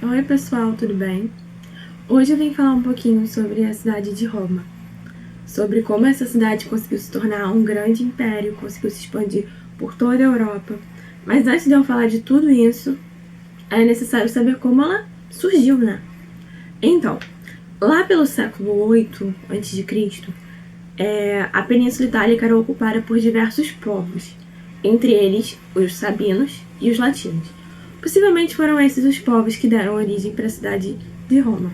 Oi pessoal, tudo bem? Hoje eu vim falar um pouquinho sobre a cidade de Roma, sobre como essa cidade conseguiu se tornar um grande império, conseguiu se expandir por toda a Europa. Mas antes de eu falar de tudo isso, é necessário saber como ela surgiu, né? Então, lá pelo século 8 a.C., a Península Itálica era ocupada por diversos povos, entre eles os sabinos e os latinos. Possivelmente foram esses os povos que deram origem para a cidade de Roma.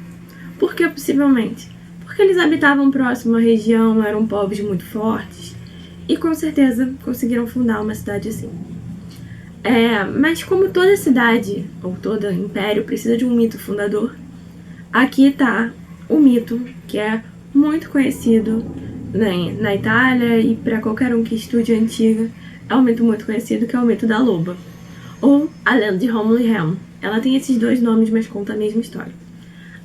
Por que possivelmente? Porque eles habitavam próximo à região, eram povos muito fortes e com certeza conseguiram fundar uma cidade assim. Mas como toda cidade ou todo império precisa de um mito fundador, aqui está o mito que é muito conhecido na Itália e para qualquer um que estude a antiga, é um mito muito conhecido que é o mito da loba, ou a lenda de Rômulo e Remo. Ela tem esses dois nomes, mas conta a mesma história.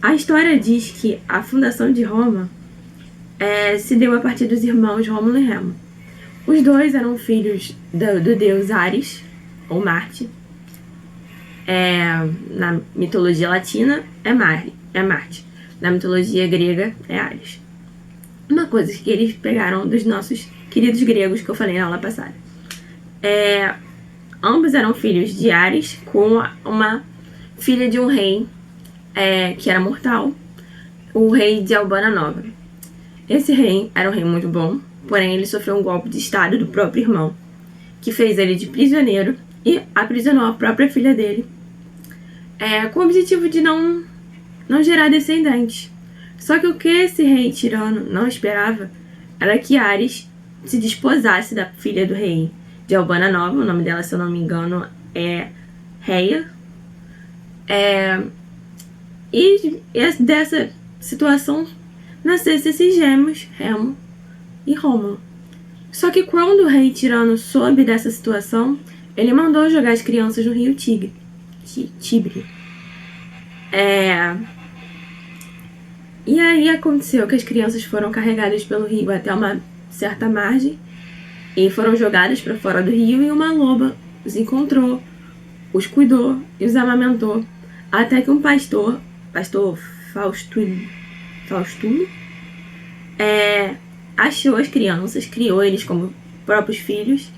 A história diz que a fundação de Roma se deu a partir dos irmãos Rômulo e Remo. Os dois eram filhos do deus Ares, ou Marte. Na mitologia latina é Marte. Na mitologia grega é Ares. Uma coisa que eles pegaram dos nossos queridos gregos que eu falei na aula passada. Ambos eram filhos de Ares, com uma filha de um rei que era mortal, o rei de Albana Nova. Esse rei era um rei muito bom, porém ele sofreu um golpe de estado do próprio irmão, que fez ele de prisioneiro e aprisionou a própria filha dele, com o objetivo de não gerar descendentes. Só que o que esse rei tirano não esperava era que Ares se desposasse da filha do rei de Albana Nova, o nome dela, se eu não me engano, é Reia. E dessa situação nascesse esses gêmeos, Remo e Rômulo. Só que quando o rei tirano soube dessa situação, ele mandou jogar as crianças no rio Tibre. E aí aconteceu que as crianças foram carregadas pelo rio até uma certa margem e foram jogadas para fora do rio, e uma loba os encontrou, os cuidou e os amamentou, até que um pastor Faustulo, achou as crianças, criou eles como próprios filhos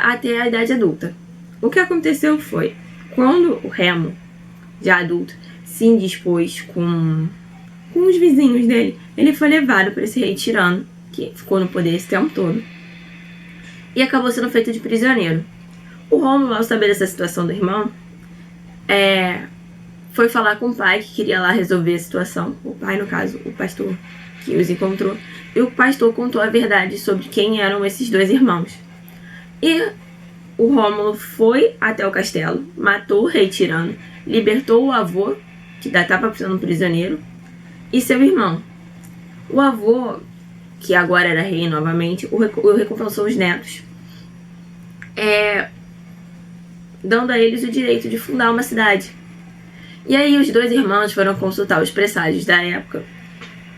até a idade adulta. O que aconteceu foi, quando o Remo, já adulto, se indispôs com os vizinhos dele, ele foi levado por esse rei tirano, que ficou no poder esse tempo todo, e acabou sendo feito de prisioneiro. O Rômulo, ao saber dessa situação do irmão, foi falar com o pai, que queria lá resolver a situação. O pai, no caso, o pastor que os encontrou. E o pastor contou a verdade sobre quem eram esses dois irmãos. E o Rômulo foi até o castelo, matou o rei tirano, libertou o avô, que ainda estava sendo prisioneiro, e seu irmão. O avô, que agora era rei novamente, o recompensou os netos, dando a eles o direito de fundar uma cidade. E aí os dois irmãos foram consultar os presságios da época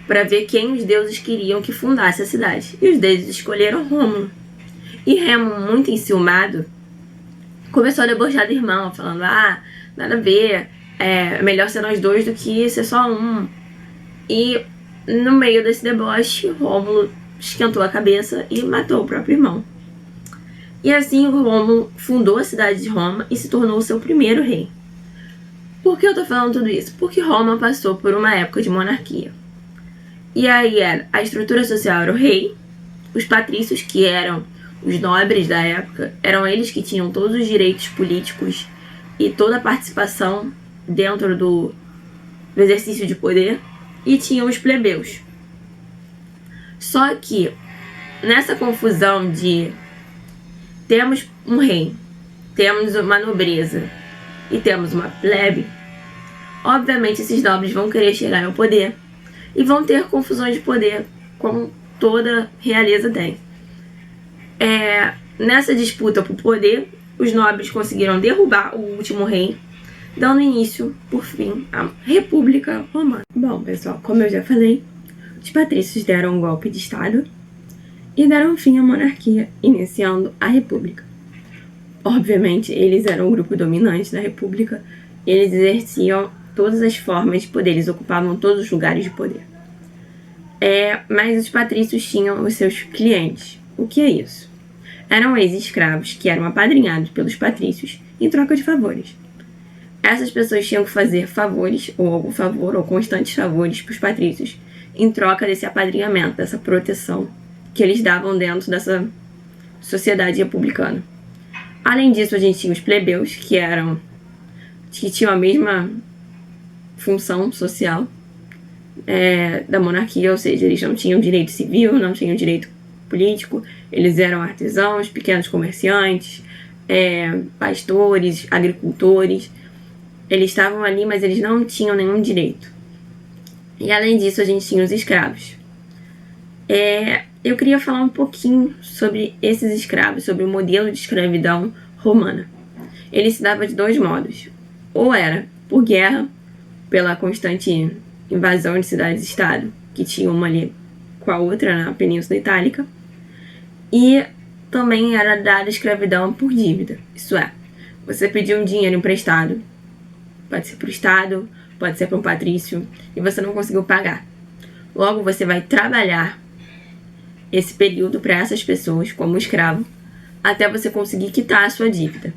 para ver quem os deuses queriam que fundasse a cidade. E os deuses escolheram Rômulo. E Remo, muito enciumado, começou a debochar do irmão, falando: nada a ver, é melhor ser nós dois do que ser só um. E no meio desse deboche, Rômulo esquentou a cabeça e matou o próprio irmão. E assim o Rômulo fundou a cidade de Roma e se tornou o seu primeiro rei. Por que eu tô falando tudo isso? Porque Roma passou por uma época de monarquia. E aí a estrutura social era o rei, os patrícios, que eram os nobres da época, eram eles que tinham todos os direitos políticos e toda a participação dentro do exercício de poder, e tinham os plebeus. Só que nessa confusão de temos um rei, temos uma nobreza e temos uma plebe, obviamente esses nobres vão querer chegar ao poder e vão ter confusões de poder, como toda realeza tem. Nessa disputa por poder, os nobres conseguiram derrubar o último rei, dando início, por fim, à República Romana. Bom, pessoal, como eu já falei, os patrícios deram um golpe de estado e deram fim à monarquia, iniciando a República. Obviamente, eles eram o grupo dominante da República Eles exerciam todas as formas de poder, eles ocupavam todos os lugares de poder. Mas os patrícios tinham os seus clientes. O que é isso? Eram ex-escravos que eram apadrinhados pelos patrícios em troca de favores. Essas pessoas tinham que fazer favores, ou algum favor, ou constantes favores para os patrícios, em troca desse apadrinhamento, dessa proteção que eles davam dentro dessa sociedade republicana. Além disso, a gente tinha os plebeus, que tinham a mesma função social da monarquia, ou seja, eles não tinham direito civil, não tinham direito político, eles eram artesãos, pequenos comerciantes, pastores, agricultores. Eles estavam ali, mas eles não tinham nenhum direito. E além disso, a gente tinha os escravos. Eu queria falar um pouquinho sobre esses escravos, sobre o modelo de escravidão romana. Ele se dava de dois modos. Ou era por guerra, pela constante invasão de cidades-estado, que tinha uma ali com a outra na Península Itálica, e também era dada escravidão por dívida. Isso é, você pediu um dinheiro emprestado, pode ser para o Estado, pode ser para um patrício, e você não conseguiu pagar. Logo, você vai trabalhar esse período para essas pessoas como escravo, até você conseguir quitar a sua dívida.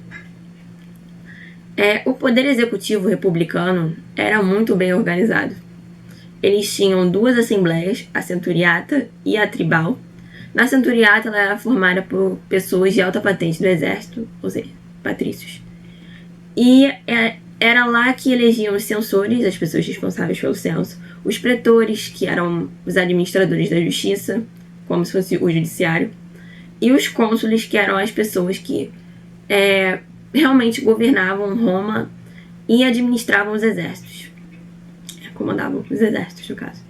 O poder executivo republicano era muito bem organizado. Eles tinham duas assembleias, a centuriata e a tribal. Na centuriata, ela era formada por pessoas de alta patente do exército, ou seja, patrícios. E era lá que elegiam os censores, as pessoas responsáveis pelo censo, os pretores, que eram os administradores da justiça, como se fosse o judiciário, e os cônsules, que eram as pessoas que realmente governavam Roma e administravam os exércitos. Comandavam os exércitos, no caso.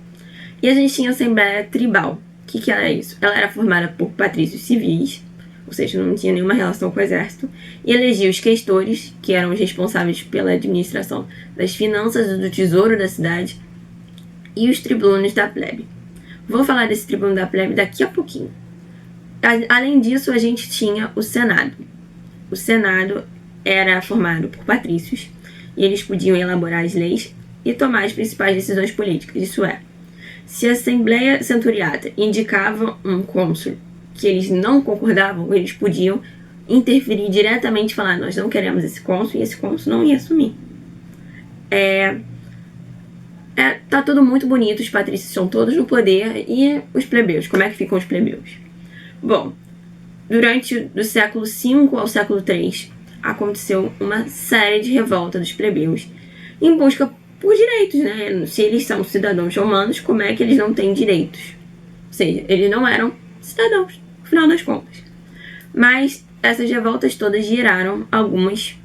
E a gente tinha a Assembleia Tribal. O que era isso? Ela era formada por patrícios civis, ou seja, não tinha nenhuma relação com o exército, e elegia os questores, que eram os responsáveis pela administração das finanças e do tesouro da cidade, e os tribunos da plebe. Vou falar desse tribuno da plebe daqui a pouquinho. Além disso, a gente tinha o Senado. O Senado era formado por patrícios, e eles podiam elaborar as leis e tomar as principais decisões políticas. Isso é, se a Assembleia Centuriata indicava um cônsul que eles não concordavam, eles podiam interferir diretamente e falar: nós não queremos esse cônsul, e esse cônsul não ia assumir. Tá tudo muito bonito, os patrícios são todos no poder, e os plebeus, como é que ficam os plebeus? Bom, durante do século V ao século III, aconteceu uma série de revoltas dos plebeus em busca por direitos, né? Se eles são cidadãos romanos, como é que eles não têm direitos? Ou seja, eles não eram cidadãos, no final das contas. Mas essas revoltas todas geraram algumas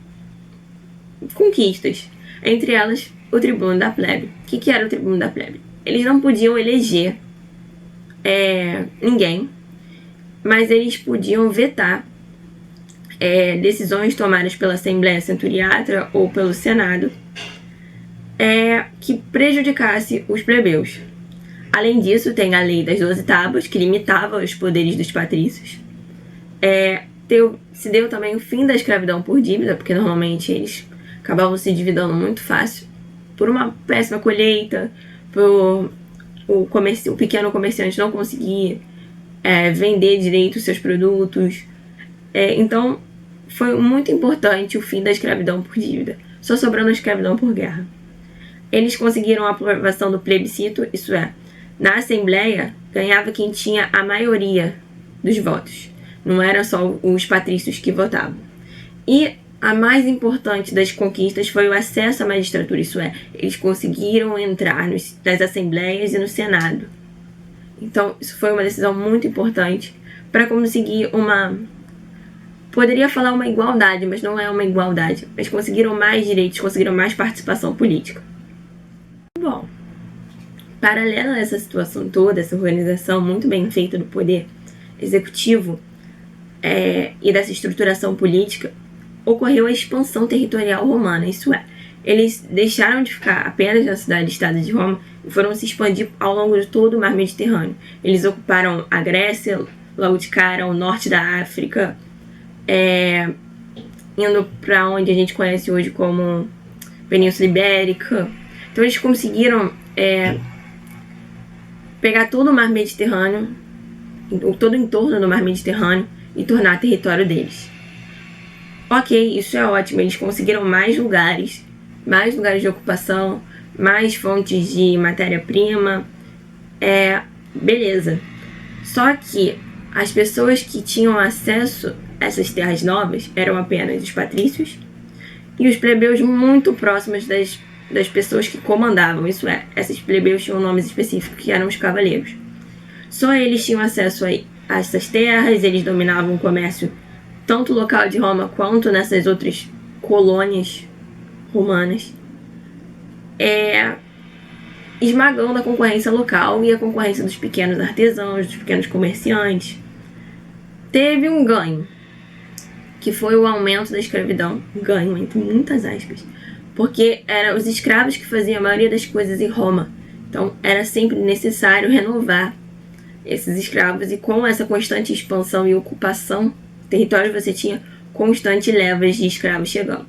conquistas, entre elas o tribuno da plebe. O que era o tribuno da plebe? Eles não podiam eleger ninguém, mas eles podiam vetar decisões tomadas pela Assembleia Centuriata ou pelo Senado que prejudicasse os plebeus. Além disso, tem a Lei das 12 Tábuas, que limitava os poderes dos patrícios. Se deu também o fim da escravidão por dívida, porque normalmente eles acabavam se endividando muito fácil por uma péssima colheita, por o pequeno comerciante não conseguir vender direito os seus produtos. Então, foi muito importante o fim da escravidão por dívida, só sobrando a escravidão por guerra. Eles conseguiram a aprovação do plebiscito, isso é, na Assembleia ganhava quem tinha a maioria dos votos, não eram só os patrícios que votavam. E a mais importante das conquistas foi o acesso à magistratura, isso é, eles conseguiram entrar nas assembleias e no Senado. Então, isso foi uma decisão muito importante para conseguir poderia falar uma igualdade, mas não é uma igualdade. Mas conseguiram mais direitos, conseguiram mais participação política. Bom, paralelo a essa situação toda, essa organização muito bem feita do poder executivo e dessa estruturação política, ocorreu a expansão territorial romana, isso é, eles deixaram de ficar apenas na cidade-estado de Roma e foram se expandir ao longo de todo o mar Mediterrâneo. Eles ocuparam a Grécia, logo de cara, o norte da África, indo para onde a gente conhece hoje como Península Ibérica. Então eles conseguiram pegar todo o mar Mediterrâneo, todo o entorno do mar Mediterrâneo, e tornar território deles. Ok, isso é ótimo, eles conseguiram mais lugares de ocupação, mais fontes de matéria-prima, beleza. Só que as pessoas que tinham acesso a essas terras novas eram apenas os patrícios e os plebeus muito próximos das pessoas que comandavam, isso é, esses plebeus tinham nomes específicos que eram os cavaleiros. Só eles tinham acesso a essas terras, eles dominavam o comércio tanto local de Roma quanto nessas outras colônias romanas, esmagando a concorrência local e a concorrência dos pequenos artesãos, dos pequenos comerciantes. Teve um ganho, que foi o aumento da escravidão, ganho entre muitas aspas, porque eram os escravos que faziam a maioria das coisas em Roma. Então era sempre necessário renovar esses escravos, e com essa constante expansão e ocupação território, você tinha constante levas de escravos chegando.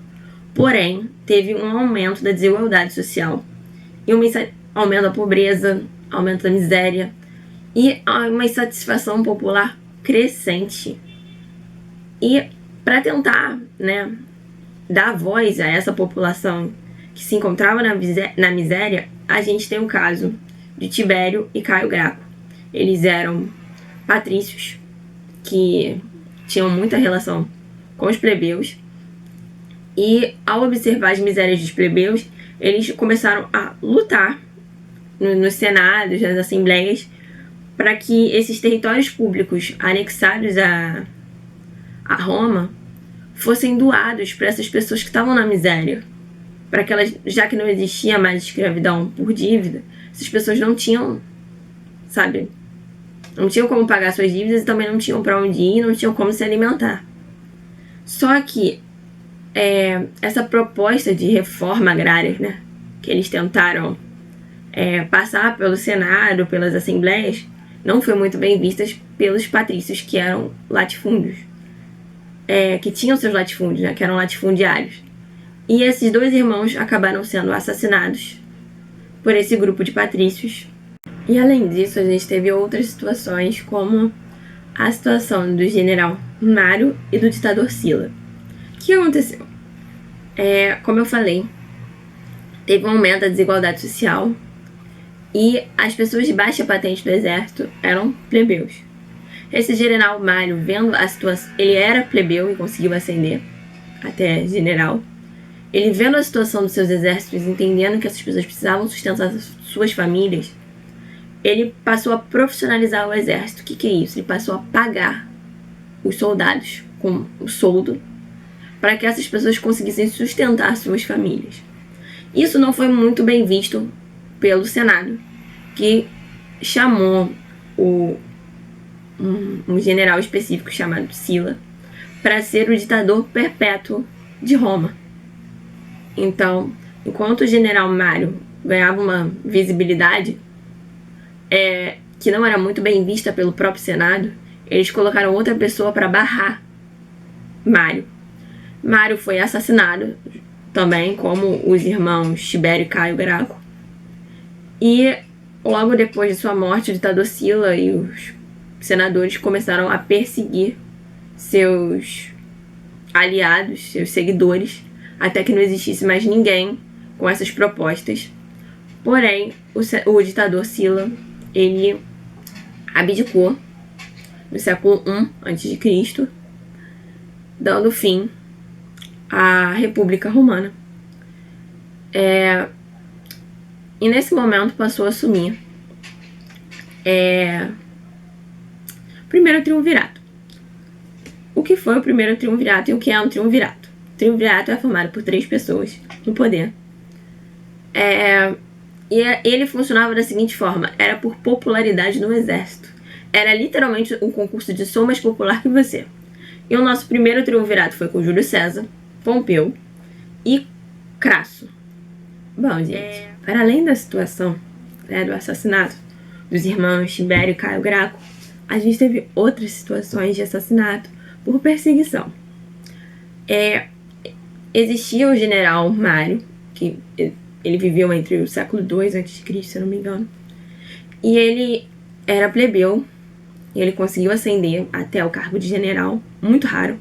Porém, teve um aumento da desigualdade social, e um aumento da pobreza, aumento da miséria e uma insatisfação popular crescente. E para tentar, dar voz a essa população que se encontrava na miséria, a gente tem o caso de Tibério e Caio Graco. Eles eram patrícios que tinham muita relação com os plebeus, e ao observar as misérias dos plebeus, eles começaram a lutar nos senados, nas assembleias, para que esses territórios públicos anexados a Roma fossem doados para essas pessoas que estavam na miséria, para que elas, já que não existia mais escravidão por dívida, essas pessoas não tinham, não tinham como pagar suas dívidas e também não tinham para onde ir, não tinham como se alimentar. Só que essa proposta de reforma agrária, que eles tentaram passar pelo Senado, pelas assembleias, não foi muito bem vista pelos patrícios, que eram latifúndios, que tinham seus latifúndios, que eram latifundiários. E esses dois irmãos acabaram sendo assassinados por esse grupo de patrícios. E além disso, a gente teve outras situações, como a situação do general Mário e do ditador Sila. O que aconteceu? Como eu falei, teve um aumento da desigualdade social, e as pessoas de baixa patente do exército eram plebeus. Esse general Mário, vendo a situação, ele era plebeu e conseguiu ascender até general. Ele, vendo a situação dos seus exércitos, entendendo que essas pessoas precisavam sustentar suas famílias, ele passou a profissionalizar o exército. O que é isso? Ele passou a pagar os soldados com o soldo para que essas pessoas conseguissem sustentar suas famílias. Isso não foi muito bem visto pelo Senado, que chamou um general específico chamado Sila para ser o ditador perpétuo de Roma. Então, enquanto o general Mário ganhava uma visibilidade que não era muito bem vista pelo próprio Senado, eles colocaram outra pessoa para barrar Mário. Mário foi assassinado também, como os irmãos Tibério e Caio Graco. E logo depois de sua morte, o ditador Sila e os senadores começaram a perseguir seus aliados, seus seguidores, até que não existisse mais ninguém com essas propostas. Porém, o ditador Sila, ele abdicou no século I a.C., dando fim à República Romana. E nesse momento passou a assumir o primeiro triunvirato. O que foi o primeiro triunvirato e o que é um triunvirato? O triunvirato é formado por 3 pessoas no poder. E ele funcionava da seguinte forma: era por popularidade no exército. Era literalmente um concurso de sou mais popular que você. E o nosso primeiro triunvirato foi com Júlio César, Pompeu e Crasso. Bom, gente, para além da situação do assassinato dos irmãos Tibério e Caio Graco, a gente teve outras situações de assassinato por perseguição. Existia o general Mário, que ele viveu entre o século II a.C., se eu não me engano. E ele era plebeu, e ele conseguiu ascender até o cargo de general, muito raro.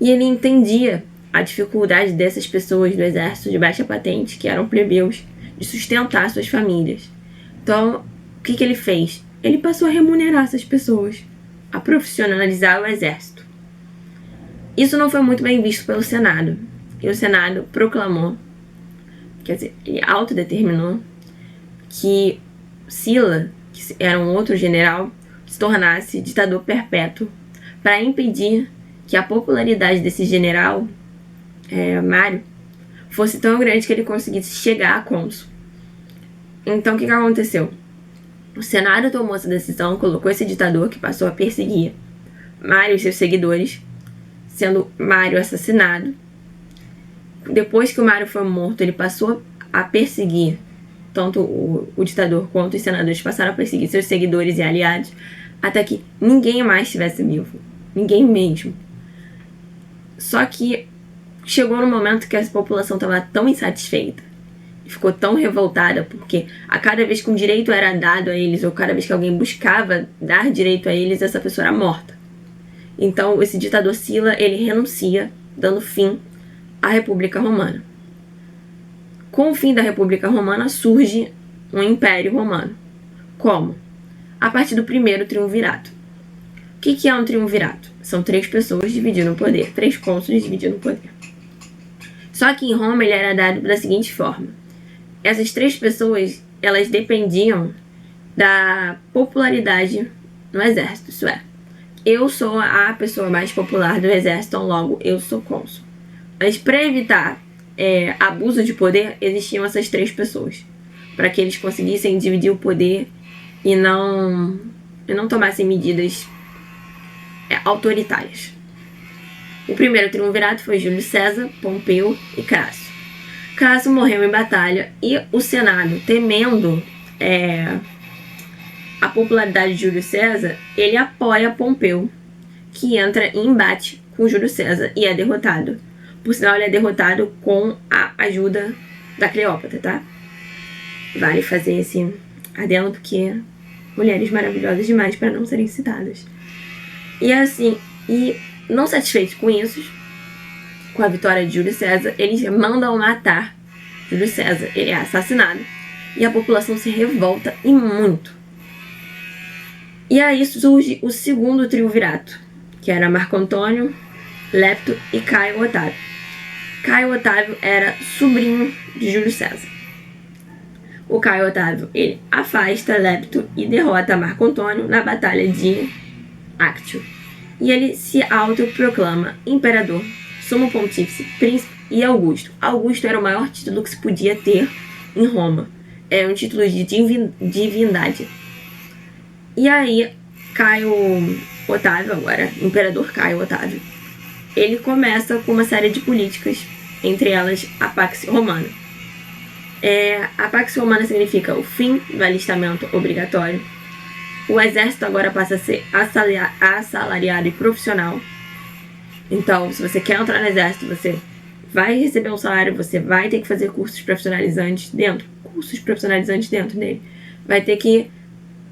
E ele entendia a dificuldade dessas pessoas do exército de baixa patente, que eram plebeus, de sustentar suas famílias. Então, o que ele fez? Ele passou a remunerar essas pessoas, a profissionalizar o exército. Isso não foi muito bem visto pelo Senado. E o Senado proclamou, quer dizer, ele autodeterminou que Sila, que era um outro general, se tornasse ditador perpétuo para impedir que a popularidade desse general, Mário, fosse tão grande que ele conseguisse chegar a cônsul. Então, o que aconteceu? O Senado tomou essa decisão, colocou esse ditador que passou a perseguir Mário e seus seguidores, sendo Mário assassinado. Depois que o Mário foi morto, ele passou a perseguir, tanto o ditador quanto os senadores passaram a perseguir seus seguidores e aliados, até que ninguém mais estivesse vivo. Ninguém mesmo. Só que chegou no momento que a população estava tão insatisfeita e ficou tão revoltada, porque a cada vez que um direito era dado a eles, ou cada vez que alguém buscava dar direito a eles, essa pessoa era morta. Então, esse ditador Sila, ele renuncia, dando fim à República Romana. Com o fim da República Romana, surge um Império Romano. Como? A partir do primeiro triunvirato. O que é um triunvirato? São 3 pessoas dividindo o poder, 3 cônsules dividindo o poder. Só que em Roma ele era dado da seguinte forma. Essas 3 pessoas, elas dependiam da popularidade no exército, isso é, eu sou a pessoa mais popular do exército, então logo eu sou cônsul. Mas para evitar abuso de poder, existiam essas 3 pessoas, para que eles conseguissem dividir o poder e não tomassem medidas autoritárias. O primeiro triunvirato foi Júlio César, Pompeu e Crasso. Crasso morreu em batalha e o Senado, temendo a popularidade de Júlio César, ele apoia Pompeu, que entra em embate com Júlio César e é derrotado. Por sinal, ele é derrotado com a ajuda da Cleópatra, tá? Vale fazer esse adendo porque mulheres maravilhosas demais para não serem citadas. E assim, não satisfeitos com isso, com a vitória de Júlio César, eles mandam matar Júlio César. Ele é assassinado e a população se revolta e muito. E aí surge o segundo triunvirato, que era Marco Antônio, Lepto e Caio Otávio. Caio Otávio era sobrinho de Júlio César. O Caio Otávio, ele afasta Lepto e derrota Marco Antônio na Batalha de Actio. E ele se autoproclama imperador, sumo pontífice, príncipe e Augusto. Augusto era o maior título que se podia ter em Roma. Era um título de divindade. E aí, Caio Otávio, agora, imperador Caio Otávio, ele começa com uma série de políticas, entre elas a Pax Romana. A Pax Romana significa o fim do alistamento obrigatório. O exército agora passa a ser assalariado e profissional. Então, se você quer entrar no exército, você vai receber um salário, você vai ter que fazer cursos profissionalizantes dentro dele. Vai ter que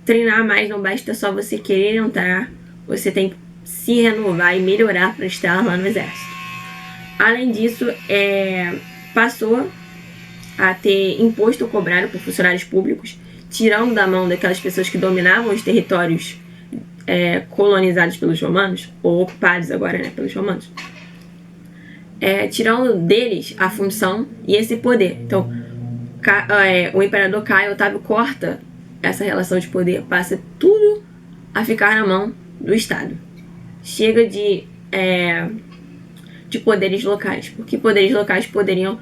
treinar mais, não basta só você querer entrar, você tem que se renovar e melhorar para estar lá no exército. Além disso, passou a ter imposto cobrado por funcionários públicos, tirando da mão daquelas pessoas que dominavam os territórios colonizados pelos romanos, ou ocupados agora, né, pelos romanos, tirando deles a função e esse poder. Então, o imperador Caio Otávio corta essa relação de poder, passa tudo a ficar na mão do Estado. Chega de poderes locais, porque poderes locais poderiam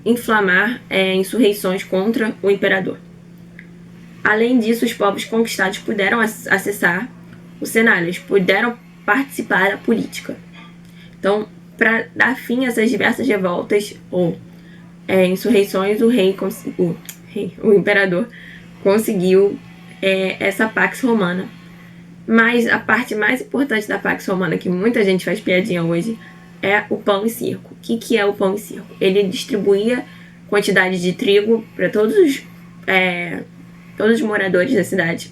inflamar insurreições contra o imperador. Além disso, os povos conquistados puderam acessar o Senado, eles puderam participar da política. Então, para dar fim a essas diversas revoltas ou insurreições, o imperador conseguiu essa Pax Romana. Mas a parte mais importante da Pax Romana, que muita gente faz piadinha hoje, é o pão e circo. O que é o pão e circo? Ele distribuía quantidade de trigo para todos os moradores da cidade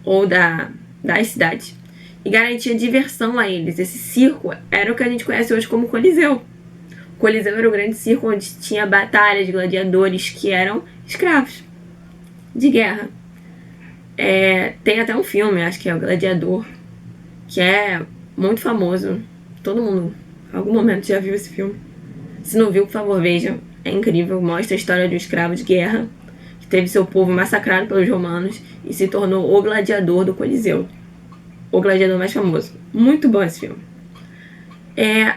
ou das cidades e garantia diversão a eles. Esse circo era o que a gente conhece hoje como Coliseu. O Coliseu era o grande circo onde tinha batalhas de gladiadores que eram escravos de guerra. Tem até um filme, acho que é o Gladiador, que é muito famoso. Todo mundo, em algum momento, já viu esse filme. Se não viu, por favor, veja. É incrível. Mostra a história de um escravo de guerra que teve seu povo massacrado pelos romanos e se tornou o gladiador do Coliseu. O gladiador mais famoso. Muito bom esse filme.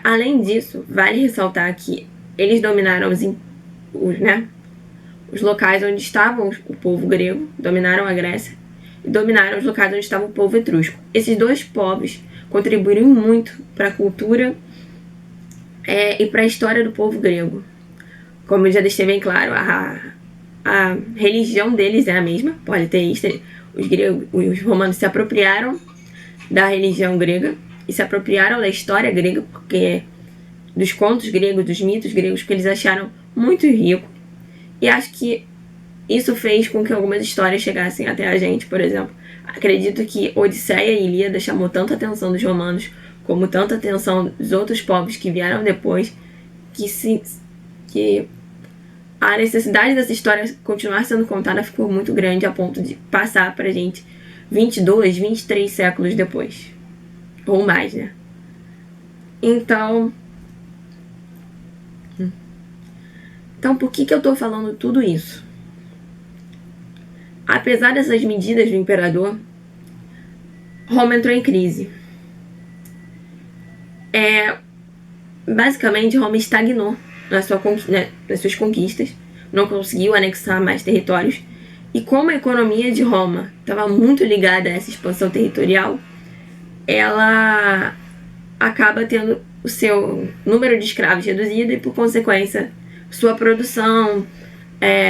Além disso, vale ressaltar que eles dominaram os locais onde estavam o povo grego, dominaram a Grécia, e dominaram os locais onde estava o povo etrusco. Esses dois povos contribuíram muito para a cultura e para a história do povo grego. Como já deixei bem claro, a religião deles é a mesma, politeísta. Os romanos se apropriaram da religião grega e se apropriaram da história grega, porque dos contos gregos, dos mitos gregos, que eles acharam muito rico. E acho que isso fez com que algumas histórias chegassem até a gente. Por exemplo, acredito que Odisseia e Ilíada chamou tanta atenção dos romanos, como tanta atenção dos outros povos que vieram depois, que a necessidade dessa história continuar sendo contada ficou muito grande a ponto de passar pra gente 22, 23 séculos depois. Ou mais, né? Então, por que eu tô falando tudo isso? Apesar dessas medidas do imperador, Roma entrou em crise. Basicamente, Roma estagnou nas suas conquistas, não conseguiu anexar mais territórios, e como a economia de Roma estava muito ligada a essa expansão territorial, ela acaba tendo o seu número de escravos reduzido e, por consequência, sua produção,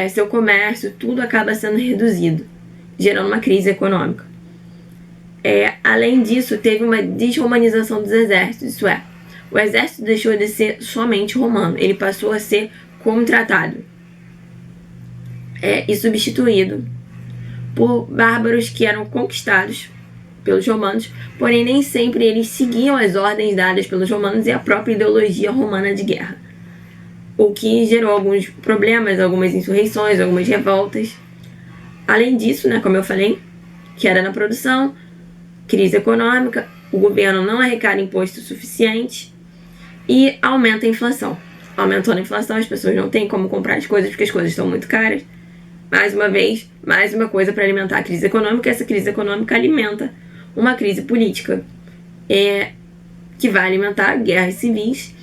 seu comércio, tudo acaba sendo reduzido, gerando uma crise econômica. Além disso, teve uma desromanização dos exércitos, isso é, o exército deixou de ser somente romano, ele passou a ser contratado e substituído por bárbaros que eram conquistados pelos romanos, porém nem sempre eles seguiam as ordens dadas pelos romanos e a própria ideologia romana de guerra, o que gerou alguns problemas, algumas insurreições, algumas revoltas. Além disso, como eu falei, que era na produção, crise econômica, o governo não arrecada imposto suficiente e aumenta a inflação. Aumentando a inflação, as pessoas não têm como comprar as coisas porque as coisas estão muito caras. Mais uma vez, mais uma coisa para alimentar a crise econômica. Essa crise econômica alimenta uma crise política que vai alimentar guerras civis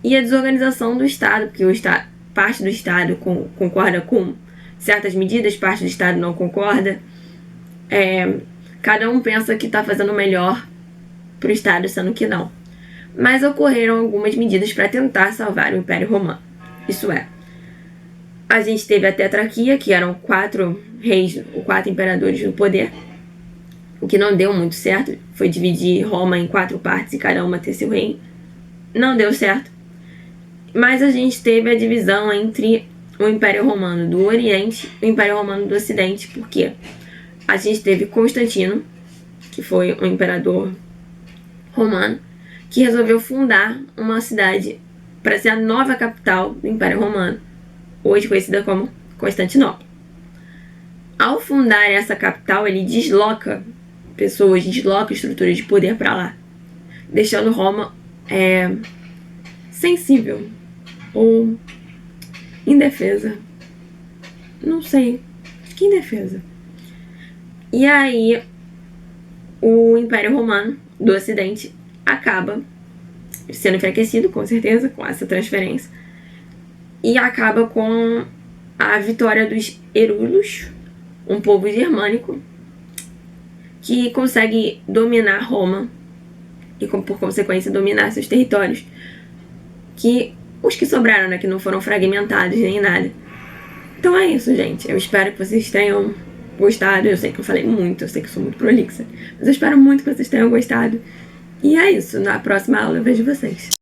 e a desorganização do Estado, porque parte do Estado concorda com certas medidas, parte do Estado não concorda. Cada um pensa que está fazendo melhor para o Estado, sendo que não. Mas ocorreram algumas medidas para tentar salvar o Império Romano. Isso é, a gente teve a Tetrarquia, que eram 4 reis ou 4 imperadores no poder, o que não deu muito certo. Foi dividir Roma em 4 partes e cada uma ter seu reino. Não deu certo. Mas a gente teve a divisão entre o Império Romano do Oriente e o Império Romano do Ocidente, porque a gente teve Constantino, que foi um imperador romano, que resolveu fundar uma cidade para ser a nova capital do Império Romano, hoje conhecida como Constantinopla. Ao fundar essa capital, ele desloca pessoas, desloca estruturas de poder para lá, deixando Roma sensível ou indefesa. Não sei, acho que indefesa. E aí, o Império Romano do Ocidente acaba sendo enfraquecido, com certeza, com essa transferência. E acaba com a vitória dos Erulos, um povo germânico, que consegue dominar Roma e, por consequência, dominar seus territórios. Os que sobraram, que não foram fragmentados nem nada. Então é isso, gente. Eu espero que vocês tenham gostado. Eu sei que eu falei muito, eu sei que eu sou muito prolixa, mas eu espero muito que vocês tenham gostado. E é isso. Na próxima aula eu vejo vocês.